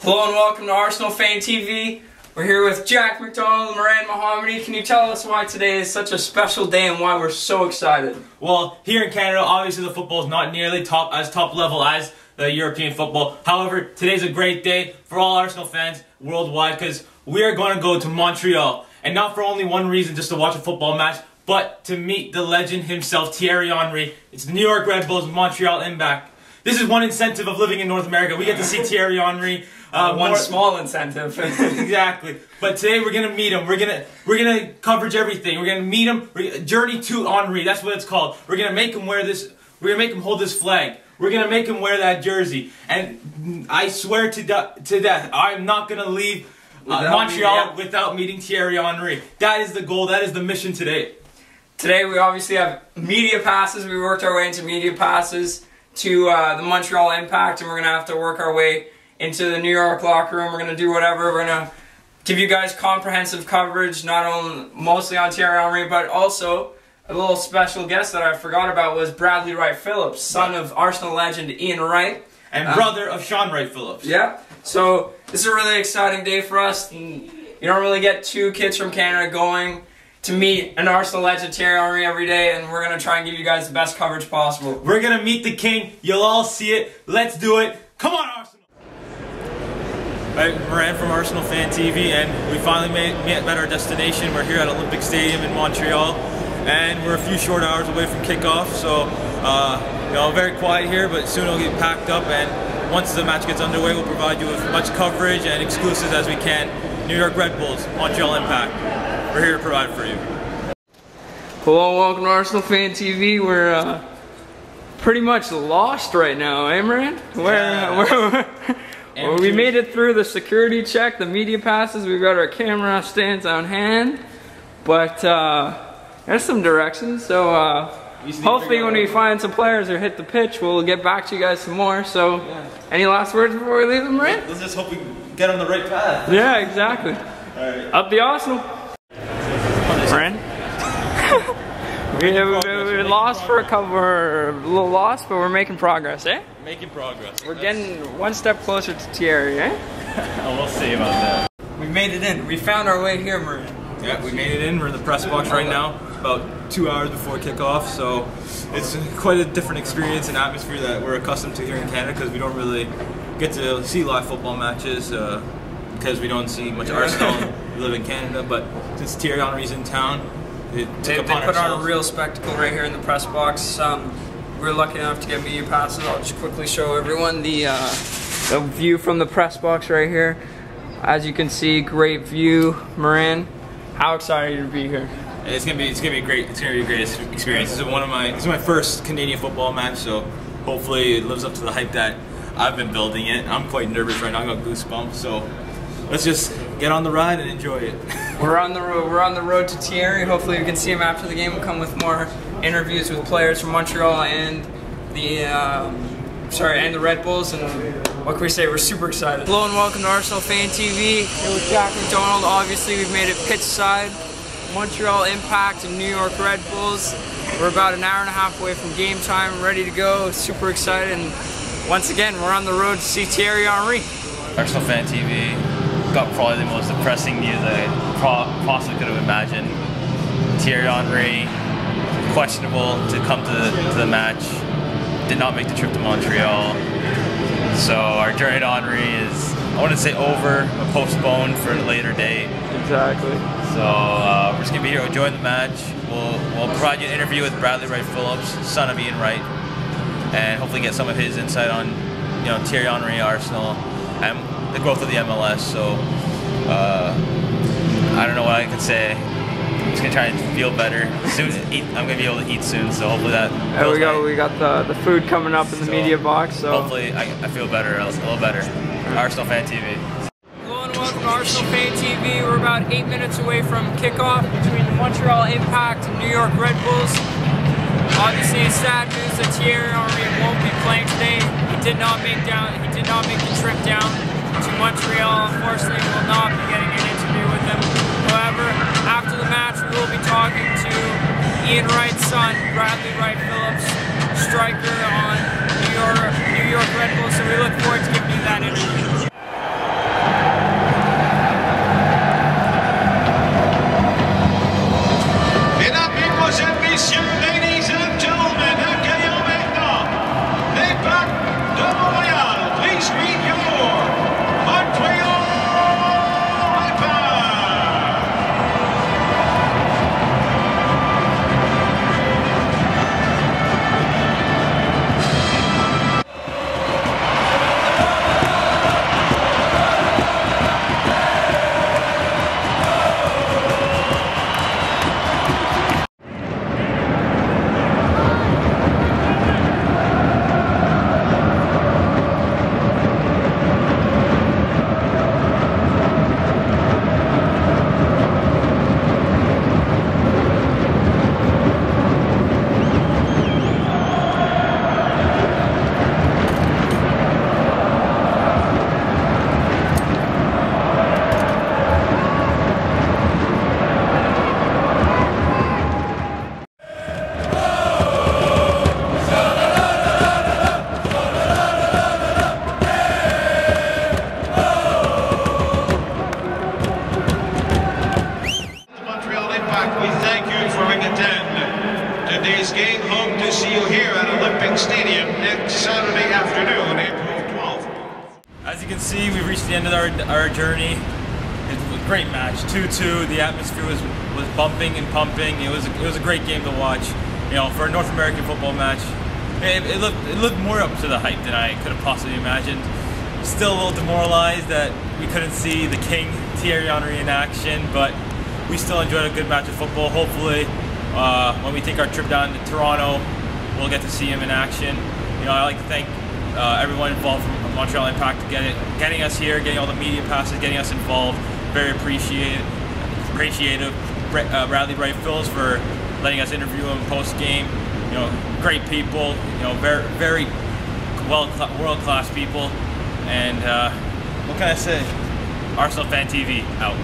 Hello and welcome to Arsenal Fan TV. We're here with Jack McDonald and Mehran Mohammadi. Can you tell us why today is such a special day and why we're so excited? Well, here in Canada, obviously the football is not nearly top level as the European football. However, today's a great day for all Arsenal fans worldwide because we are going to go to Montreal. And not for only one reason, just to watch a football match, but to meet the legend himself, Thierry Henry. It's the New York Red Bulls, Montreal Impact. This is one incentive of living in North America. We get to see Thierry Henry. One small incentive. Exactly. But today we're gonna meet him. We're gonna coverage everything. We're gonna meet him. Journey to Henry. That's what it's called. We're gonna make him wear this. We're gonna make him hold this flag. We're gonna make him wear that jersey. And I swear to death, I'm not gonna leave Montreal without meeting Thierry Henry. That is the goal. That is the mission today. Today we obviously have media passes. We worked our way into media passes to the Montreal Impact, and we're gonna have to work our way into the New York locker room. We're going to do whatever. We're going to give you guys comprehensive coverage, mostly on Thierry Henry, but also a little special guest that I forgot about was Bradley Wright Phillips, son of Arsenal legend Ian Wright. And brother of Sean Wright Phillips. Yeah. So this is a really exciting day for us. You don't really get two kids from Canada going to meet an Arsenal legend, Thierry Henry, every day, and we're going to try and give you guys the best coverage possible. We're going to meet the king. You'll all see it. Let's do it. Come on, Arsenal! I'm Mehran from Arsenal Fan TV, and we finally met our destination. We're here at Olympic Stadium in Montreal, and we're a few short hours away from kickoff. So, very quiet here, but soon it'll get packed up. And once the match gets underway, we'll provide you with much coverage and exclusives as we can. New York Red Bulls, Montreal Impact. We're here to provide for you. Hello, and welcome to Arsenal Fan TV. We're pretty much lost right now, eh, Mehran? Well, we made it through the security check, the media passes, we've got our camera stands on hand, but there's some directions, so hopefully when we find some players or hit the pitch, we'll get back to you guys some more. So, any last words before we leave them, Mehran? Let's just hope we get on the right path. Yeah, exactly. Right. Up the Arsenal. Mehran? We're lost for we're a little lost, but we're making progress, eh? Making progress. We're getting one step closer to Thierry, eh? We'll see about that. We made it in. We found our way here, Mehran. Yeah, we made it in. We're in the press box right now, about 2 hours before kickoff, so it's quite a different experience and atmosphere that we're accustomed to here in Canada because we don't really get to see live football matches because we don't see much Arsenal. We live in Canada, but since Thierry Henry's in town, they put on a real spectacle right here in the press box. We're lucky enough to get media passes. I'll just quickly show everyone the view from the press box right here. As you can see, great view. Mehran, how excited are you to be here? It's gonna be great. It's gonna be a great experience. This is my first Canadian football match, so hopefully it lives up to the hype that I've been building it. I'm quite nervous right now. I got goosebumps. So let's just get on the ride and enjoy it. We're on the road. We're on the road to Thierry. Hopefully we can see him after the game. We'll come with more interviews with players from Montreal and the Red Bulls. And what can we say? We're super excited. Hello and welcome to Arsenal Fan TV. Here with Jack McDonald. Obviously we've made it pitch side. Montreal Impact and New York Red Bulls. We're about an hour and a half away from game time. Ready to go. Super excited. And once again, we're on the road to see Thierry Henry. Arsenal Fan TV. Got probably the most depressing news I possibly could have imagined. Thierry Henry, questionable to come to the match, did not make the trip to Montreal. So our journey to Henry is, I wouldn't say over, but postponed for a later date. Exactly. So we're just going to be here enjoying the match. We'll provide you an interview with Bradley Wright Phillips, son of Ian Wright, and hopefully get some of his insight on Thierry Henry, Arsenal, and the growth of the MLS. So I don't know what I can say. I'm just gonna try and feel better soon. I'm gonna be able to eat soon, so hopefully that. We got the food coming up in the media box. So hopefully I feel better, a little better. Arsenal Fan TV. Hello and welcome to Arsenal Fan TV. We're about 8 minutes away from kickoff between the Montreal Impact and New York Red Bulls. Obviously, it's sad news that Thierry Henry won't be playing today. He did not make the trip down to Montreal. Unfortunately, we will not be getting an interview with him. However, after the match, we will be talking to Ian Wright's son, Bradley Wright Phillips, striker on New York Red Bulls. So we look forward to giving you that interview. as you can see, we've reached the end of our journey. It was a great match, 2-2. The atmosphere was bumping and pumping. It was a great game to watch. You know, for a North American football match, it looked more up to the hype than I could have possibly imagined. Still a little demoralized that we couldn't see the King, Thierry Henry, in action, but we still enjoyed a good match of football. Hopefully, when we take our trip down to Toronto, we'll get to see him in action. You know, I'd like to thank everyone involved from Montreal Impact to getting us here, getting all the media passes, getting us involved. Very appreciative. Bradley Wright Phillips for letting us interview him post game. You know, great people. You know, very world class people. And what can I say? Arsenal Fan TV out.